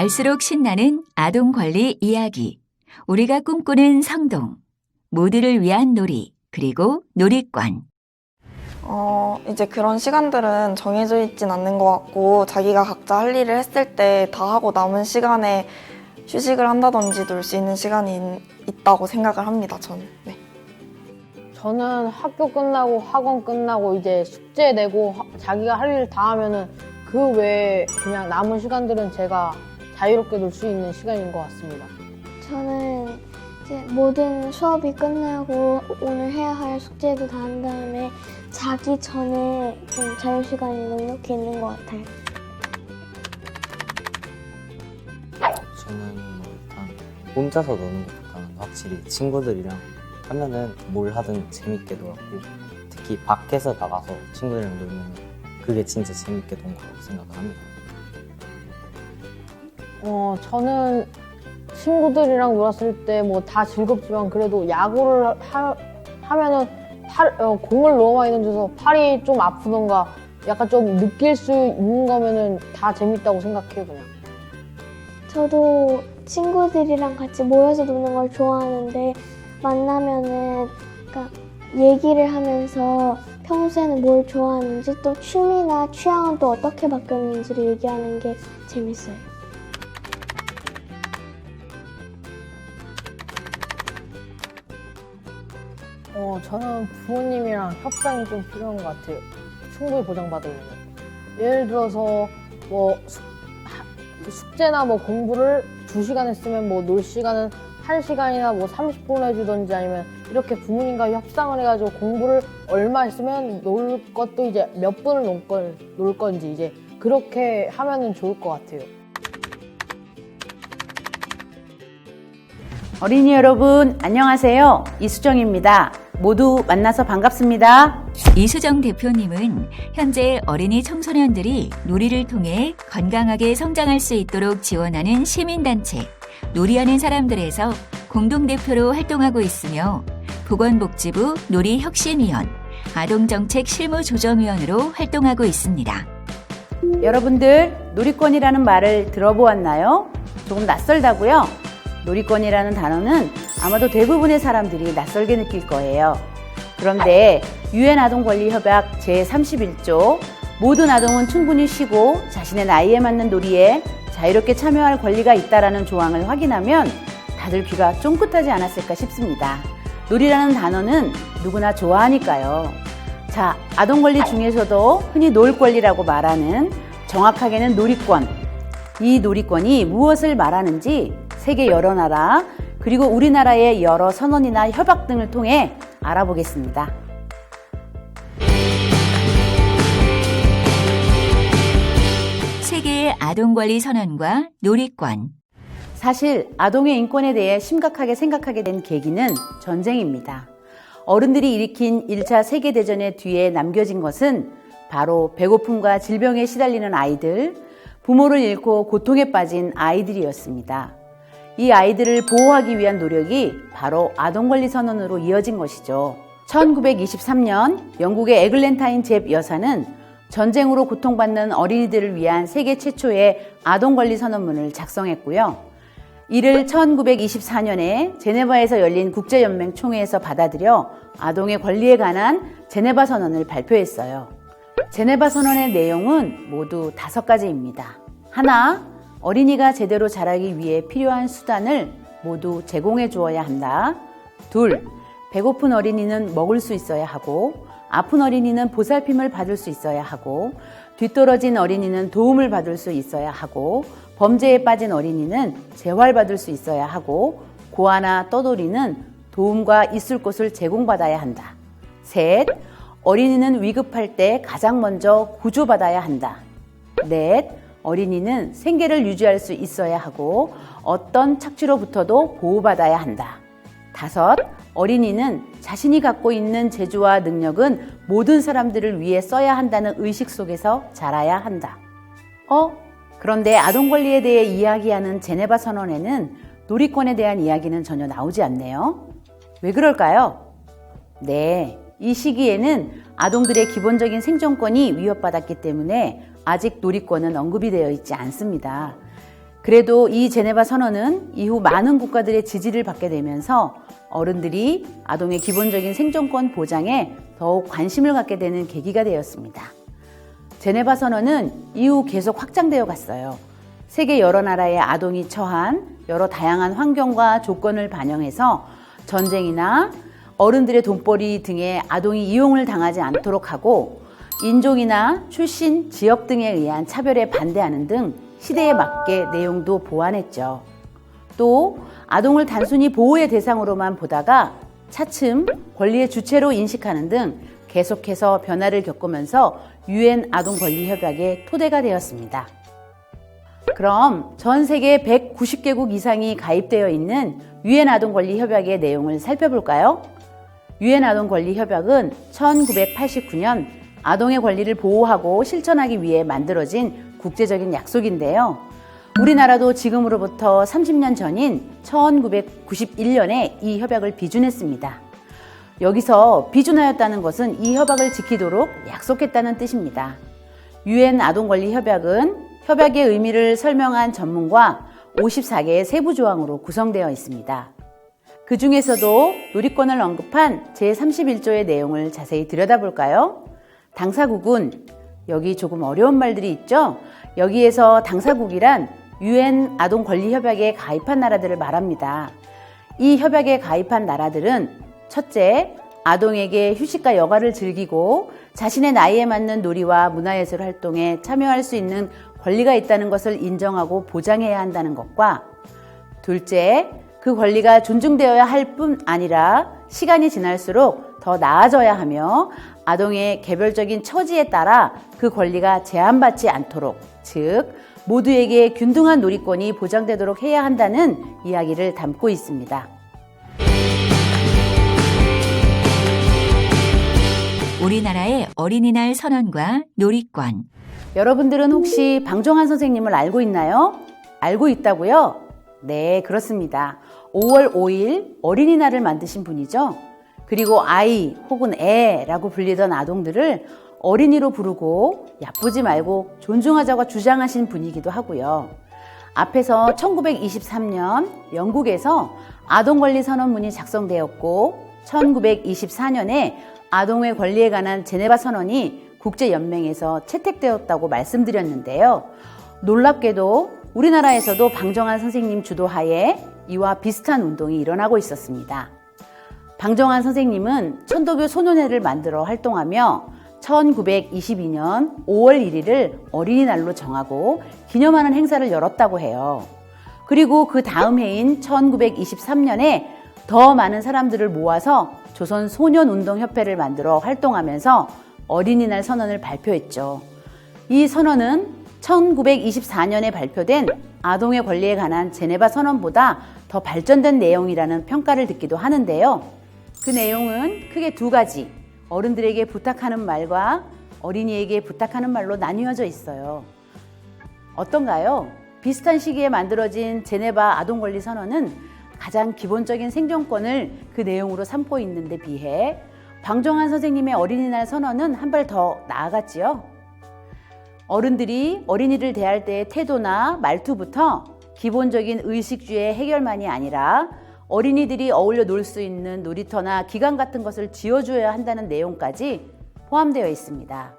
알수록 신나는 아동 권리 이야기. 우리가 꿈꾸는 성동. 모두를 위한 놀이, 그리고 놀이권. 이제 그런 시간들은 정해져 있진 않는 것 같고 자기가 각자 할 일을 했을 때 다 하고 남은 시간에 휴식을 한다든지 놀 수 있는 시간이 있다고 생각을 합니다, 저는. 네. 저는 학교 끝나고 학원 끝나고 이제 숙제 내고 자기가 할 일 다 하면은 그 외에 그냥 남은 시간들은 제가 자유롭게 놀 수 있는 시간인 것 같습니다. 저는 이제 모든 수업이 끝나고 오늘 해야 할 숙제도 다 한 다음에 자기 전에 좀 자유시간이 넉넉히 있는 것 같아요. 저는 일단 혼자서 노는 것보다는 확실히 친구들이랑 하면은 뭘 하든 재밌게 놀았고, 특히 밖에서 나가서 친구들이랑 놀면 그게 진짜 재밌게 논 거라고 생각을 합니다. 저는 친구들이랑 놀았을 때 뭐 다 즐겁지만 그래도 야구를 하면은 공을 너무 많이 던져서 팔이 좀 아프던가 약간 좀 느낄 수 있는 거면은 다 재밌다고 생각해요, 그냥. 저도 친구들이랑 같이 모여서 노는 걸 좋아하는데 만나면은 그러니까 얘기를 하면서 평소에는 뭘 좋아하는지 또 취미나 취향은 또 어떻게 바뀌었는지를 얘기하는 게 재밌어요. 저는 부모님이랑 협상이 좀 필요한 것 같아요. 충분히 보장받으려면. 예를 들어서 뭐 숙제나 뭐 공부를 2시간 했으면 뭐 놀 시간은 1시간이나 뭐 30분 해주던지, 아니면 이렇게 부모님과 협상을 해가지고 공부를 얼마 했으면 놀 것도 이제 몇 분을 놀 건지 이제 그렇게 하면은 좋을 것 같아요. 어린이 여러분, 안녕하세요. 이수정입니다. 모두 만나서 반갑습니다. 이수정 대표님은 현재 어린이 청소년들이 놀이를 통해 건강하게 성장할 수 있도록 지원하는 시민단체 놀이하는 사람들에서 공동대표로 활동하고 있으며 보건복지부 놀이혁신위원, 아동정책 실무조정위원으로 활동하고 있습니다. 여러분들, 놀이권이라는 말을 들어보았나요? 조금 낯설다고요? 놀이권이라는 단어는 아마도 대부분의 사람들이 낯설게 느낄 거예요. 그런데 유엔 아동권리협약 제31조 모든 아동은 충분히 쉬고 자신의 나이에 맞는 놀이에 자유롭게 참여할 권리가 있다라는 조항을 확인하면 다들 귀가 쫑긋하지 않았을까 싶습니다. 놀이라는 단어는 누구나 좋아하니까요. 자, 아동권리 중에서도 흔히 놀 권리라고 말하는, 정확하게는 놀이권. 이 놀이권이 무엇을 말하는지 세계 여러 나라, 그리고 우리나라의 여러 선언이나 협약 등을 통해 알아보겠습니다. 세계의 아동권리 선언과 놀이권. 사실 아동의 인권에 대해 심각하게 생각하게 된 계기는 전쟁입니다. 어른들이 일으킨 1차 세계대전의 뒤에 남겨진 것은 바로 배고픔과 질병에 시달리는 아이들, 부모를 잃고 고통에 빠진 아이들이었습니다. 이 아이들을 보호하기 위한 노력이 바로 아동권리 선언으로 이어진 것이죠. 1923년 영국의 에글랜타인 잽 여사는 전쟁으로 고통받는 어린이들을 위한 세계 최초의 아동권리 선언문을 작성했고요. 이를 1924년에 제네바에서 열린 국제연맹 총회에서 받아들여 아동의 권리에 관한 제네바 선언을 발표했어요. 제네바 선언의 내용은 모두 5가지입니다. 하나, 어린이가 제대로 자라기 위해 필요한 수단을 모두 제공해 주어야 한다. 둘, 배고픈 어린이는 먹을 수 있어야 하고, 아픈 어린이는 보살핌을 받을 수 있어야 하고, 뒤떨어진 어린이는 도움을 받을 수 있어야 하고, 범죄에 빠진 어린이는 재활받을 수 있어야 하고, 고아나 떠돌이는 도움과 있을 곳을 제공받아야 한다. 셋, 어린이는 위급할 때 가장 먼저 구조받아야 한다. 넷, 어린이는 생계를 유지할 수 있어야 하고 어떤 착취로부터도 보호받아야 한다. 다섯, 어린이는 자신이 갖고 있는 재주와 능력은 모든 사람들을 위해 써야 한다는 의식 속에서 자라야 한다. 그런데 아동권리에 대해 이야기하는 제네바 선언에는 놀이권에 대한 이야기는 전혀 나오지 않네요. 왜 그럴까요? 네, 이 시기에는 아동들의 기본적인 생존권이 위협받았기 때문에 아직 놀이권은 언급이 되어 있지 않습니다. 그래도 이 제네바 선언은 이후 많은 국가들의 지지를 받게 되면서 어른들이 아동의 기본적인 생존권 보장에 더욱 관심을 갖게 되는 계기가 되었습니다. 제네바 선언은 이후 계속 확장되어 갔어요. 세계 여러 나라의 아동이 처한 여러 다양한 환경과 조건을 반영해서 전쟁이나 어른들의 돈벌이 등의 아동이 이용을 당하지 않도록 하고 인종이나 출신, 지역 등에 의한 차별에 반대하는 등 시대에 맞게 내용도 보완했죠. 또 아동을 단순히 보호의 대상으로만 보다가 차츰 권리의 주체로 인식하는 등 계속해서 변화를 겪으면서 UN 아동 권리 협약의 토대가 되었습니다. 그럼 전 세계 190개국 이상이 가입되어 있는 UN 아동 권리 협약의 내용을 살펴볼까요? UN 아동 권리 협약은 1989년 아동의 권리를 보호하고 실천하기 위해 만들어진 국제적인 약속인데요. 우리나라도 지금으로부터 30년 전인 1991년에 이 협약을 비준했습니다. 여기서 비준하였다는 것은 이 협약을 지키도록 약속했다는 뜻입니다. UN 아동 권리 협약은 협약의 의미를 설명한 전문과 54개의 세부 조항으로 구성되어 있습니다. 그 중에서도 누리권을 언급한 제31조의 내용을 자세히 들여다볼까요? 당사국은 여기 조금 어려운 말들이 있죠? 여기에서 당사국이란 UN 아동 권리 협약에 가입한 나라들을 말합니다. 이 협약에 가입한 나라들은 첫째, 아동에게 휴식과 여가를 즐기고 자신의 나이에 맞는 놀이와 문화예술 활동에 참여할 수 있는 권리가 있다는 것을 인정하고 보장해야 한다는 것과 둘째, 그 권리가 존중되어야 할 뿐 아니라 시간이 지날수록 더 나아져야 하며 아동의 개별적인 처지에 따라 그 권리가 제한받지 않도록, 즉 모두에게 균등한 놀이권이 보장되도록 해야 한다는 이야기를 담고 있습니다. 우리나라의 어린이날 선언과 놀이권. 여러분들은 혹시 방정환 선생님을 알고 있나요? 알고 있다고요? 네, 그렇습니다. 5월 5일 어린이날을 만드신 분이죠. 그리고 아이 혹은 애라고 불리던 아동들을 어린이로 부르고 야쁘지 말고 존중하자고 주장하신 분이기도 하고요. 앞에서 1923년 영국에서 아동권리 선언문이 작성되었고 1924년에 아동의 권리에 관한 제네바 선언이 국제연맹에서 채택되었다고 말씀드렸는데요. 놀랍게도 우리나라에서도 방정환 선생님 주도하에 이와 비슷한 운동이 일어나고 있었습니다. 방정환 선생님은 천도교 소년회를 만들어 활동하며 1922년 5월 1일을 어린이날로 정하고 기념하는 행사를 열었다고 해요. 그리고 그 다음 해인 1923년에 더 많은 사람들을 모아서 조선 소년운동협회를 만들어 활동하면서 어린이날 선언을 발표했죠. 이 선언은 1924년에 발표된 아동의 권리에 관한 제네바 선언보다 더 발전된 내용이라는 평가를 듣기도 하는데요. 그 내용은 크게 두 가지, 어른들에게 부탁하는 말과 어린이에게 부탁하는 말로 나뉘어져 있어요. 어떤가요? 비슷한 시기에 만들어진 제네바 아동권리 선언은 가장 기본적인 생존권을 그 내용으로 삼고 있는데 비해 방정환 선생님의 어린이날 선언은 한 발 더 나아갔지요. 어른들이 어린이를 대할 때의 태도나 말투부터 기본적인 의식주의 해결만이 아니라 어린이들이 어울려 놀 수 있는 놀이터나 기관 같은 것을 지어줘야 한다는 내용까지 포함되어 있습니다.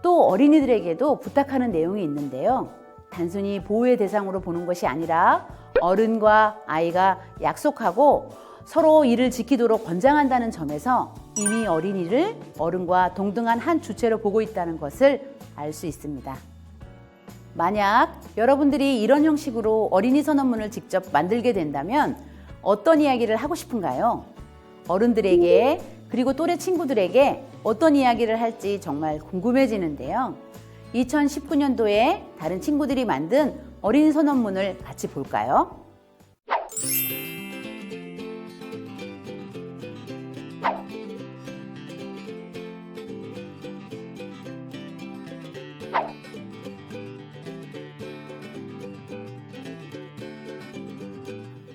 또 어린이들에게도 부탁하는 내용이 있는데요. 단순히 보호의 대상으로 보는 것이 아니라 어른과 아이가 약속하고 서로 이를 지키도록 권장한다는 점에서 이미 어린이를 어른과 동등한 한 주체로 보고 있다는 것을 알 수 있습니다. 만약 여러분들이 이런 형식으로 어린이 선언문을 직접 만들게 된다면 어떤 이야기를 하고 싶은가요? 어른들에게 그리고 또래 친구들에게 어떤 이야기를 할지 정말 궁금해지는데요. 2019년도에 다른 친구들이 만든 어린이 선언문을 같이 볼까요?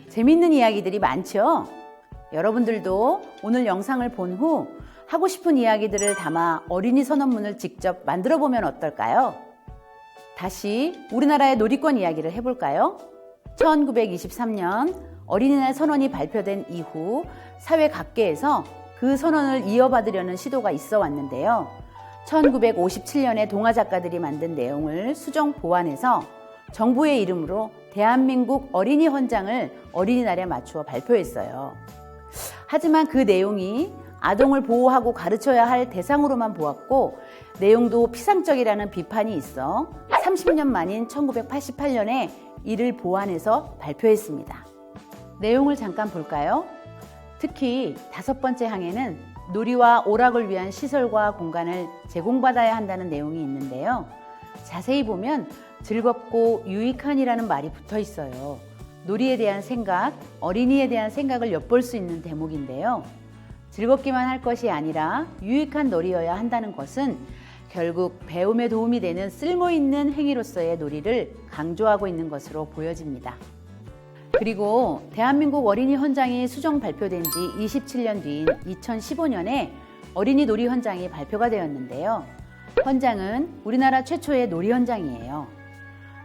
재밌는 이야기들이 많죠? 여러분들도 오늘 영상을 본 후 하고 싶은 이야기들을 담아 어린이 선언문을 직접 만들어 보면 어떨까요? 다시 우리나라의 놀이권 이야기를 해볼까요? 1923년 어린이날 선언이 발표된 이후 사회 각계에서 그 선언을 이어받으려는 시도가 있어 왔는데요. 1957년에 동화 작가들이 만든 내용을 수정 보완해서 정부의 이름으로 대한민국 어린이 헌장을 어린이날에 맞추어 발표했어요. 하지만 그 내용이 아동을 보호하고 가르쳐야 할 대상으로만 보았고 내용도 피상적이라는 비판이 있어 30년 만인 1988년에 이를 보완해서 발표했습니다. 내용을 잠깐 볼까요? 특히 5번째 항에는 놀이와 오락을 위한 시설과 공간을 제공받아야 한다는 내용이 있는데요. 자세히 보면 즐겁고 유익한이라는 말이 붙어 있어요. 놀이에 대한 생각, 어린이에 대한 생각을 엿볼 수 있는 대목인데요. 즐겁기만 할 것이 아니라 유익한 놀이여야 한다는 것은 결국 배움에 도움이 되는 쓸모있는 행위로서의 놀이를 강조하고 있는 것으로 보여집니다. 그리고 대한민국 어린이 헌장이 수정 발표된 지 27년 뒤인 2015년에 어린이 놀이 헌장이 발표가 되었는데요. 헌장은 우리나라 최초의 놀이 헌장이에요.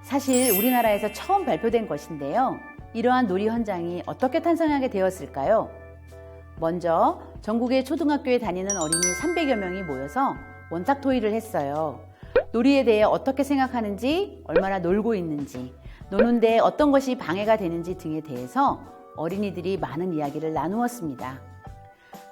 사실 우리나라에서 처음 발표된 것인데요. 이러한 놀이 헌장이 어떻게 탄생하게 되었을까요? 먼저 전국의 초등학교에 다니는 어린이 300여 명이 모여서 원탁 토의를 했어요. 놀이에 대해 어떻게 생각하는지, 얼마나 놀고 있는지, 노는데 어떤 것이 방해가 되는지 등에 대해서 어린이들이 많은 이야기를 나누었습니다.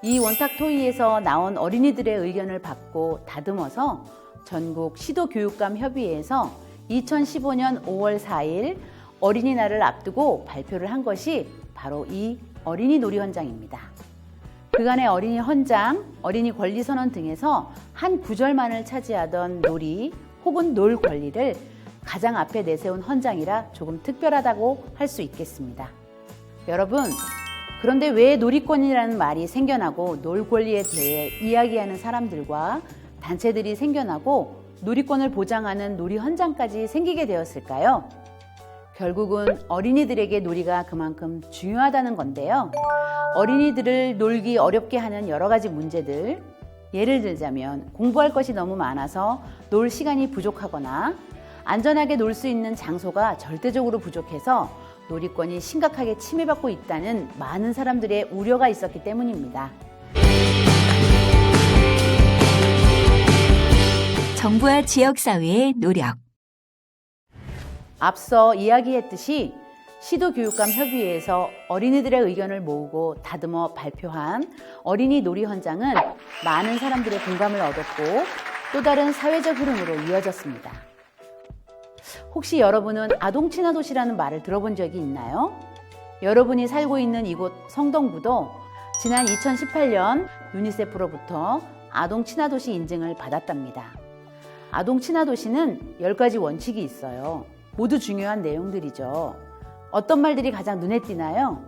이 원탁 토의에서 나온 어린이들의 의견을 받고 다듬어서 전국 시도교육감 협의회에서 2015년 5월 4일 어린이날을 앞두고 발표를 한 것이 바로 이 어린이 놀이 헌장입니다. 그간의 어린이 헌장, 어린이 권리 선언 등에서 한 구절만을 차지하던 놀이 혹은 놀 권리를 가장 앞에 내세운 헌장이라 조금 특별하다고 할 수 있겠습니다. 여러분, 그런데 왜 놀이권이라는 말이 생겨나고 놀 권리에 대해 이야기하는 사람들과 단체들이 생겨나고 놀이권을 보장하는 놀이 헌장까지 생기게 되었을까요? 결국은 어린이들에게 놀이가 그만큼 중요하다는 건데요. 어린이들을 놀기 어렵게 하는 여러 가지 문제들, 예를 들자면 공부할 것이 너무 많아서 놀 시간이 부족하거나 안전하게 놀 수 있는 장소가 절대적으로 부족해서 놀이권이 심각하게 침해받고 있다는 많은 사람들의 우려가 있었기 때문입니다. 정부와 지역사회의 노력. 앞서 이야기했듯이 시도교육감협의회에서 어린이들의 의견을 모으고 다듬어 발표한 어린이 놀이 헌장은 많은 사람들의 공감을 얻었고 또 다른 사회적 흐름으로 이어졌습니다. 혹시 여러분은 아동 친화 도시라는 말을 들어본 적이 있나요? 여러분이 살고 있는 이곳 성동구도 지난 2018년 유니세프로부터 아동 친화 도시 인증을 받았답니다. 아동 친화 도시는 10가지 원칙이 있어요. 모두 중요한 내용들이죠. 어떤 말들이 가장 눈에 띄나요?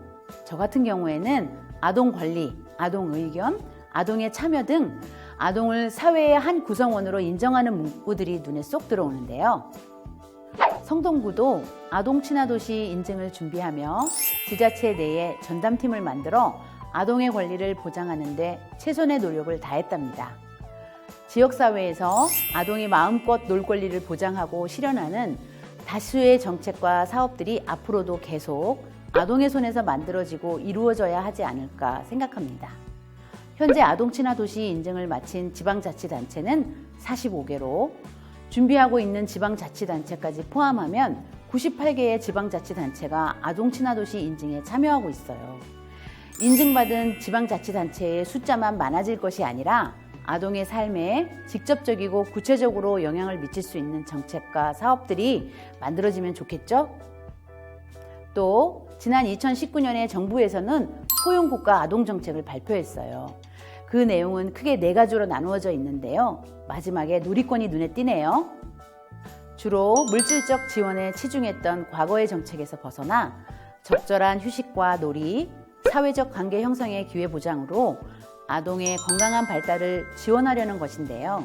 저 같은 경우에는 아동 권리, 아동 의견, 아동의 참여 등 아동을 사회의 한 구성원으로 인정하는 문구들이 눈에 쏙 들어오는데요. 성동구도 아동 친화 도시 인증을 준비하며 지자체 내에 전담팀을 만들어 아동의 권리를 보장하는 데 최선의 노력을 다했답니다. 지역사회에서 아동이 마음껏 놀 권리를 보장하고 실현하는 다수의 정책과 사업들이 앞으로도 계속 아동의 손에서 만들어지고 이루어져야 하지 않을까 생각합니다. 현재 아동 친화 도시 인증을 마친 지방자치단체는 45개로 준비하고 있는 지방자치단체까지 포함하면 98개의 지방자치단체가 아동 친화 도시 인증에 참여하고 있어요. 인증받은 지방자치단체의 숫자만 많아질 것이 아니라 아동의 삶에 직접적이고 구체적으로 영향을 미칠 수 있는 정책과 사업들이 만들어지면 좋겠죠? 또 지난 2019년에 정부에서는 포용국가 아동정책을 발표했어요. 그 내용은 크게 4가지로 나누어져 있는데요. 마지막에 놀이권이 눈에 띄네요. 주로 물질적 지원에 치중했던 과거의 정책에서 벗어나 적절한 휴식과 놀이, 사회적 관계 형성의 기회 보장으로 아동의 건강한 발달을 지원하려는 것인데요.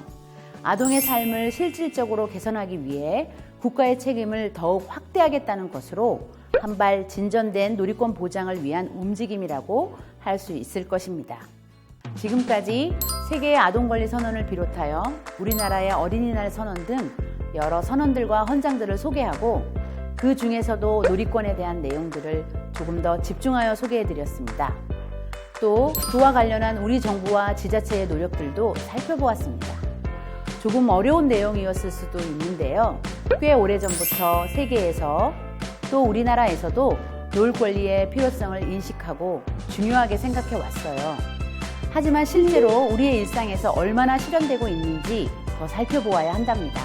아동의 삶을 실질적으로 개선하기 위해 국가의 책임을 더욱 확대하겠다는 것으로 한 발 진전된 놀이권 보장을 위한 움직임이라고 할 수 있을 것입니다. 지금까지 세계의 아동권리 선언을 비롯하여 우리나라의 어린이날 선언 등 여러 선언들과 헌장들을 소개하고 그 중에서도 놀이권에 대한 내용들을 조금 더 집중하여 소개해드렸습니다. 또 그와 관련한 우리 정부와 지자체의 노력들도 살펴보았습니다. 조금 어려운 내용이었을 수도 있는데요. 꽤 오래전부터 세계에서 또 우리나라에서도 놀 권리의 필요성을 인식하고 중요하게 생각해 왔어요. 하지만 실제로 우리의 일상에서 얼마나 실현되고 있는지 더 살펴보아야 한답니다.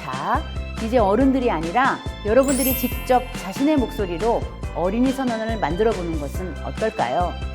자, 이제 어른들이 아니라 여러분들이 직접 자신의 목소리로 어린이 선언을 만들어 보는 것은 어떨까요?